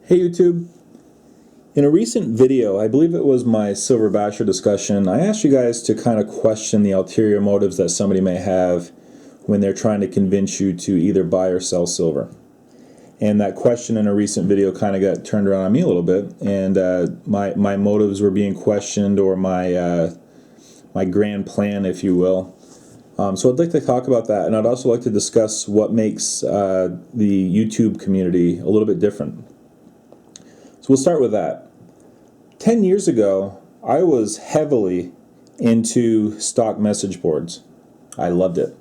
Hey YouTube. In a recent video, I believe it was my Silver Basher discussion, I asked you guys to kind of question the ulterior motives that somebody may have when they're trying to convince you to either buy or sell silver. And that question in a recent video kind of got turned around on me a little bit, and my motives were being questioned, or my grand plan, if you will. So I'd like to talk about that, and I'd also like to discuss what makes the YouTube community a little bit different. So we'll start with that. 10 years ago, I was heavily into stock message boards. I loved it.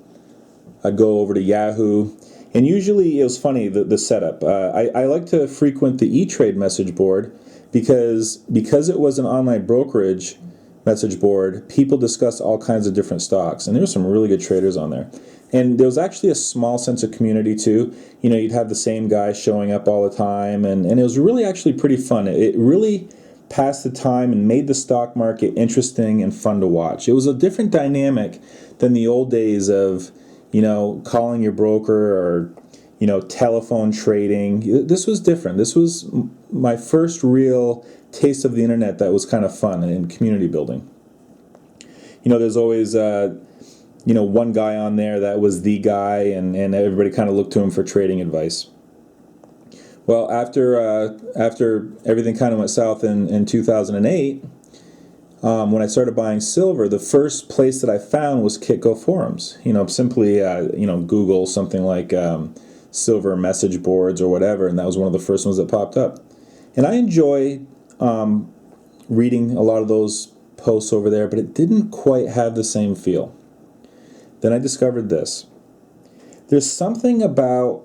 I'd go over to Yahoo, and usually it was funny, the setup. I like to frequent the E-Trade message board because it was an online brokerage message board, people discussed all kinds of different stocks, and there were some really good traders on there. And there was actually a small sense of community too. You know, you'd have the same guy showing up all the time, and it was really actually pretty fun. It really passed the time and made the stock market interesting and fun to watch. It was a different dynamic than the old days of, you know, calling your broker or, you know, telephone trading. This was different. This was my first real taste of the internet that was kind of fun and community building. You know, there's always, you know, one guy on there that was the guy, and everybody kind of looked to him for trading advice. Well, after everything kind of went south in 2008, when I started buying silver, the first place that I found was Kitco forums. You know, simply, you know, Google something like silver message boards or whatever, and that was one of the first ones that popped up. And I enjoy reading a lot of those posts over there, but it didn't quite have the same feel. Then I discovered this. There's something about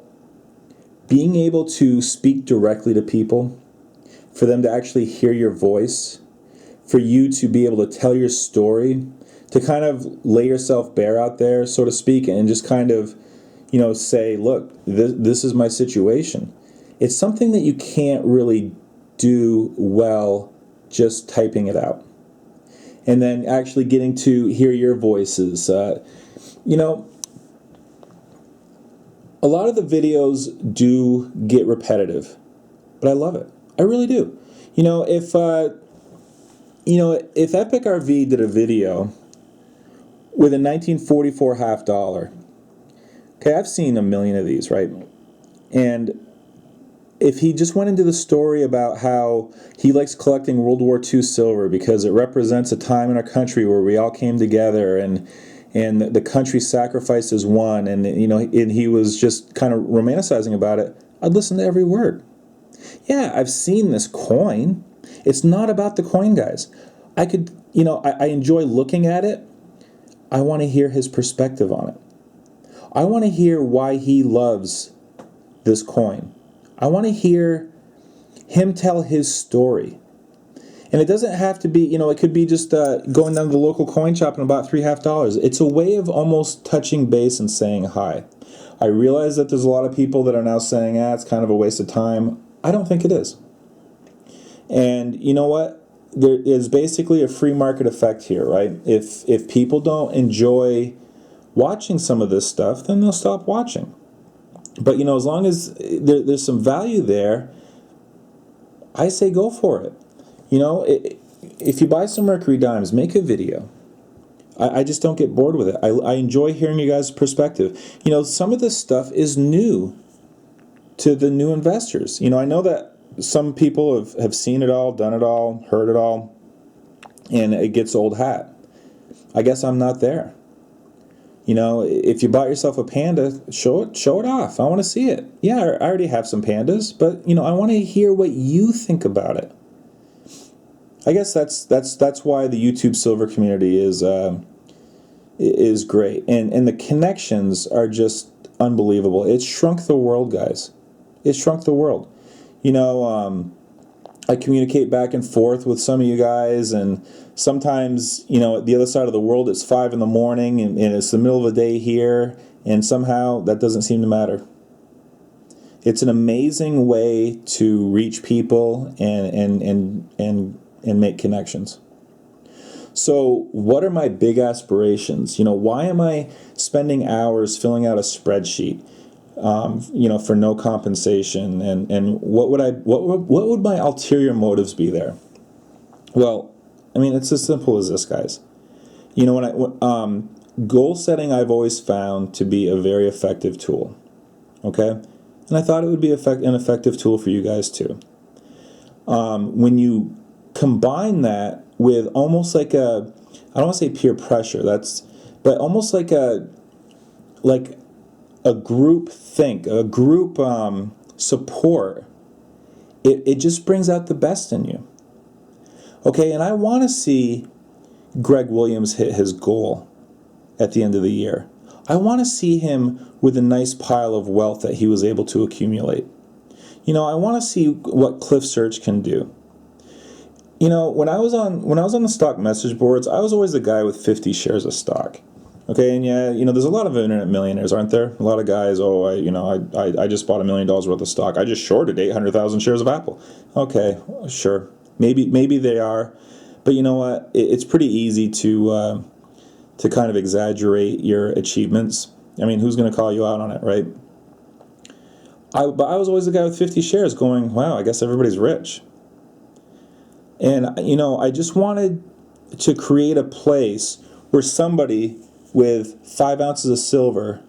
being able to speak directly to people, for them to actually hear your voice, for you to be able to tell your story, to kind of lay yourself bare out there, so to speak, and just kind of, you know, say, look, this is my situation. It's something that you can't really do well just typing it out. And then actually getting to hear your voices. You know, a lot of the videos do get repetitive, but I love it. I really do. You know, if Epic RV did a video with a 1944 half dollar, okay, I've seen a million of these, right? And if he just went into the story about how he likes collecting World War II silver because it represents a time in our country where we all came together and the country sacrificed as one, and you know, and he was just kind of romanticizing about it, I'd listen to every word. Yeah, I've seen this coin. It's not about the coin, guys. I could, you know, I enjoy looking at it. I want to hear his perspective on it. I want to hear why he loves this coin. I want to hear him tell his story. And it doesn't have to be, you know, it could be just going down to the local coin shop and about $3.50. It's a way of almost touching base and saying hi. I realize that there's a lot of people that are now saying, it's kind of a waste of time. I don't think it is. And you know what? There is basically a free market effect here, right? If people don't enjoy watching some of this stuff, then they'll stop watching. But, you know, as long as there's some value there, I say go for it. You know, if you buy some Mercury Dimes, make a video. I just don't get bored with it. I enjoy hearing you guys' perspective. You know, some of this stuff is new to the new investors. You know, I know that some people have seen it all, done it all, heard it all, and it gets old hat. I guess I'm not there. You know, if you bought yourself a panda, show it off. I want to see it. Yeah, I already have some pandas, but, you know, I want to hear what you think about it. I guess that's why the YouTube silver community is great, and the connections are just unbelievable. It's shrunk the world, guys. It's shrunk the world. You know, I communicate back and forth with some of you guys, and sometimes, you know, at the other side of the world, it's 5 a.m, and it's the middle of the day here, and somehow that doesn't seem to matter. It's an amazing way to reach people and make connections. So what are my big aspirations? You know, why am I spending hours filling out a spreadsheet? for no compensation, and what would my ulterior motives be there? Well, I mean, it's as simple as this, guys. Goal setting I've always found to be a very effective tool. Okay, and I thought it would be an effective tool for you guys too. When you combine that with almost like I don't want to say peer pressure, but almost like a group think, a group support, it just brings out the best in you. Okay, and I want to see Greg Williams hit his goal at the end of the year. I want to see him with a nice pile of wealth that he was able to accumulate. I want to see what Cliff Search can do. When I was on the stock message boards, I was always the guy with 50 shares of stock. Okay, and yeah, there's a lot of internet millionaires, aren't there? A lot of guys, I just bought $1 million worth of stock. I just shorted 800,000 shares of Apple. Okay, sure. Maybe they are, but you know what? It's pretty easy to kind of exaggerate your achievements. I mean, who's going to call you out on it, right? But I was always the guy with 50 shares going, wow, I guess everybody's rich. And, I just wanted to create a place where somebody with 5 ounces of silver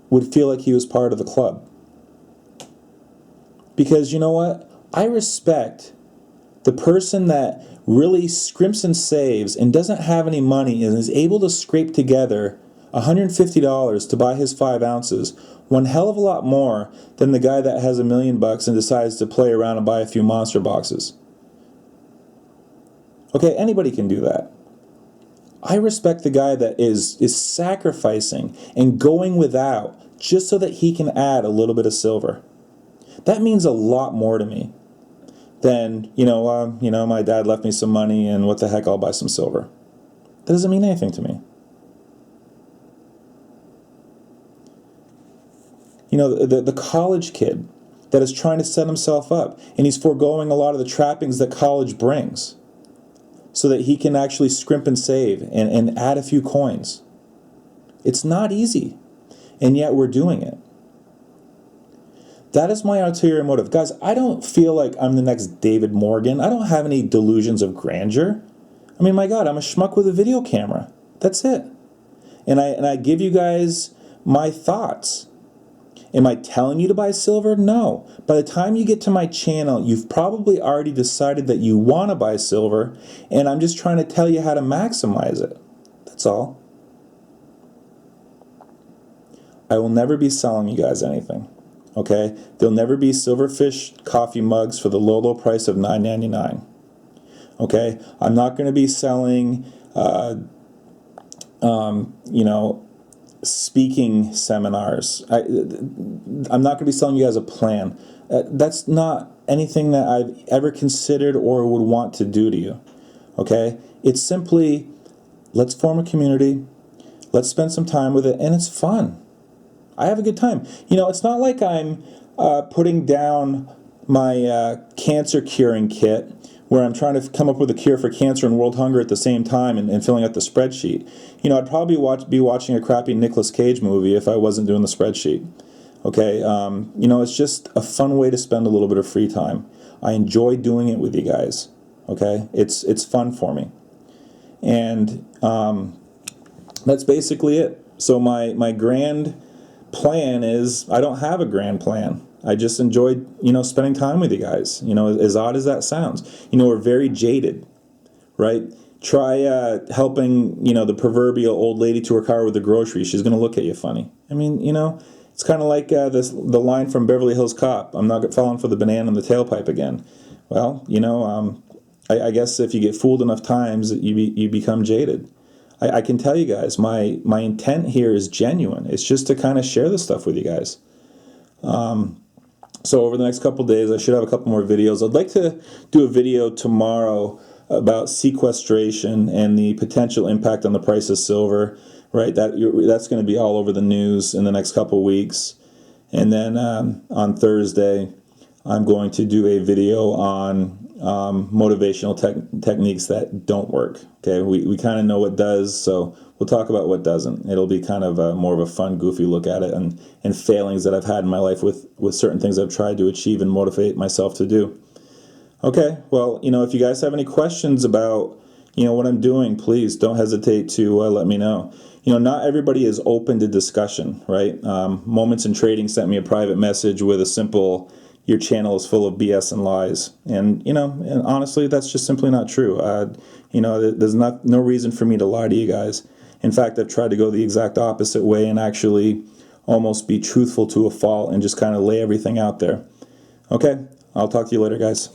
would feel like he was part of the club. Because you know what? I respect the person that really scrimps and saves and doesn't have any money and is able to scrape together $150 to buy his 5 ounces, one hell of a lot more than the guy that has $1 million and decides to play around and buy a few monster boxes. Okay, anybody can do that. I respect the guy that is sacrificing and going without just so that he can add a little bit of silver. That means a lot more to me than, my dad left me some money and what the heck, I'll buy some silver. That doesn't mean anything to me. The college kid that is trying to set himself up, and he's foregoing a lot of the trappings that college brings so that he can actually scrimp and save and add a few coins. It's not easy, and yet we're doing it. That is my ulterior motive. Guys, I don't feel like I'm the next David Morgan. I don't have any delusions of grandeur. I mean, my God, I'm a schmuck with a video camera. That's it. And I give you guys my thoughts. Am I telling you to buy silver? No. By the time you get to my channel, you've probably already decided that you want to buy silver, and I'm just trying to tell you how to maximize it. That's all. I will never be selling you guys anything. Okay? There'll never be Silverfish coffee mugs for the low price of $9.99. Okay? I'm not going to be selling, speaking seminars. I'm not going to be selling you guys a plan. That's not anything that I've ever considered or would want to do to you. Okay? It's simply, let's form a community, let's spend some time with it, and it's fun. I have a good time. It's not like I'm putting down my cancer curing kit where I'm trying to come up with a cure for cancer and world hunger at the same time and filling out the spreadsheet. I'd probably be watching a crappy Nicolas Cage movie if I wasn't doing the spreadsheet. Okay, it's just a fun way to spend a little bit of free time. I enjoy doing it with you guys. Okay, it's fun for me, and that's basically it. So my grand plan is, I don't have a grand plan. I just enjoyed, spending time with you guys. As odd as that sounds. We're very jaded, right? Try helping, the proverbial old lady to her car with the groceries. She's going to look at you funny. I mean, it's kind of like the line from Beverly Hills Cop. I'm not falling for the banana in the tailpipe again. Well, I guess if you get fooled enough times, you become jaded. I can tell you guys, my intent here is genuine. It's just to kind of share this stuff with you guys. So over the next couple days, I should have a couple more videos. I'd like to do a video tomorrow about sequestration and the potential impact on the price of silver. Right, that's going to be all over the news in the next couple weeks. And then on Thursday, I'm going to do a video on motivational techniques that don't work. Okay, we kind of know what does, so we'll talk about what doesn't. It'll be kind of more of a fun, goofy look at it, and failings that I've had in my life with certain things I've tried to achieve and motivate myself to do. Okay, well, if you guys have any questions about what I'm doing, please don't hesitate to let me know. Not everybody is open to discussion, right? Moments in Trading sent me a private message with a simple, "Your channel is full of BS and lies," and honestly, that's just simply not true. There's no reason for me to lie to you guys. In fact, I've tried to go the exact opposite way and actually almost be truthful to a fault and just kind of lay everything out there. Okay, I'll talk to you later, guys.